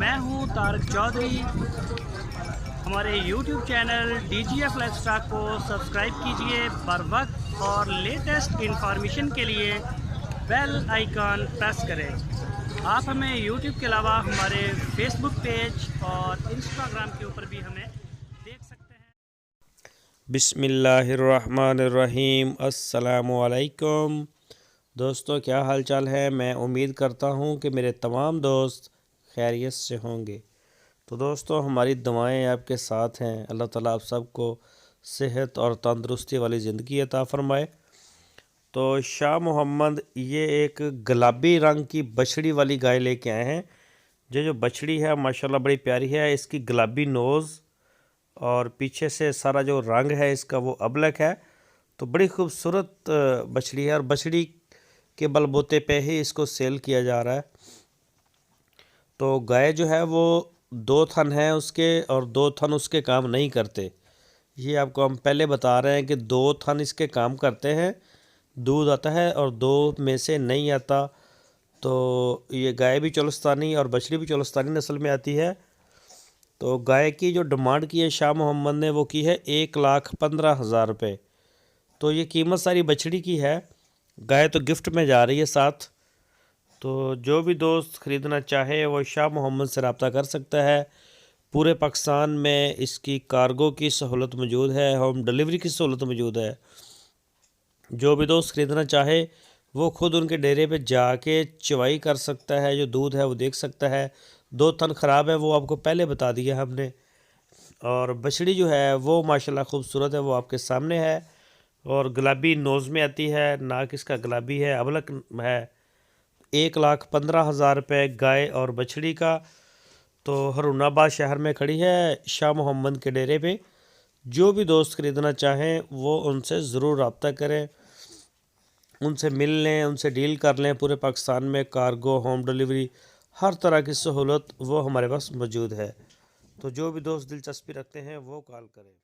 मैं हूं तारक चौधरी। हमारे YouTube चैनल DGF लाइफस्टाइल को सब्सक्राइब कीजिए बर वक्त और लेटेस्ट इंफॉर्मेशन के लिए बेल आइकन प्रेस करें। आप हमें YouTube के अलावा हमारे Facebook पेज और Instagram के ऊपर भी हमें देख सकते हैं। बिस्मिल्लाहिर्रहमानिर्रहीम। अस्सलामुअलैकुम दोस्तों, क्या हाल चाल है। मैं उम्मीद करता हूँ कि मेरे तमाम दोस्त खैरियत से होंगे। तो दोस्तों, हमारी दुआएं आपके साथ हैं। अल्लाह ताला आप सबको सेहत और तंदुरुस्ती वाली ज़िंदगी अता फ़रमाए। तो शाह मोहम्मद ये एक गुलाबी रंग की बछड़ी वाली गाय लेके आए हैं। जो बछड़ी है माशाल्लाह बड़ी प्यारी है। इसकी गुलाबी नोज़ और पीछे से सारा जो रंग है इसका वो अबलक है। तो बड़ी खूबसूरत बछड़ी है और बछड़ी के बलबूते पे ही इसको सेल किया जा रहा है। तो गाय जो है वो 2 थन है उसके, और 2 थन उसके काम नहीं करते। ये आपको हम पहले बता रहे हैं कि 2 थन इसके काम करते हैं, दूध आता है, और 2 में से नहीं आता। तो ये गाय भी चोलस्तानी और बछड़ी भी चोलस्तानी नस्ल में आती है। तो गाय की जो डिमांड की है शाह मोहम्मद ने वो की है 1,15,000 रुपये। तो ये कीमत सारी बछड़ी की है। गाय तो गिफ्ट में जा रही है साथ। तो जो भी दोस्त ख़रीदना चाहे वो शाह मोहम्मद से रब्ता कर सकता है। पूरे पाकिस्तान में इसकी कार्गो की सहूलत मौजूद है, होम डिलीवरी की सहूलत मौजूद है। जो भी दोस्त ख़रीदना चाहे वो ख़ुद उनके डेरे पे जाके चवाई कर सकता है, जो दूध है वो देख सकता है। 2 थन ख़राब है वो आपको पहले बता दिया हमने। और बछड़ी जो है वो माशाल्लाह खूबसूरत है, वो आपके सामने है। और गुलाबी नोज़ में आती है, नाक इसका गुलाबी है, अबलक है। 1,15,000 रुपये गाय और बछड़ी का। तो हरूनाबाद शहर में खड़ी है शाह मोहम्मद के डेरे पे। जो भी दोस्त ख़रीदना चाहें वो उनसे ज़रूर रब्ता करें, उनसे मिल लें, उनसे डील कर लें। पूरे पाकिस्तान में कार्गो, होम डिलीवरी, हर तरह की सहूलत वो हमारे पास मौजूद है। तो जो भी दोस्त दिलचस्पी रखते हैं वो कॉल करें।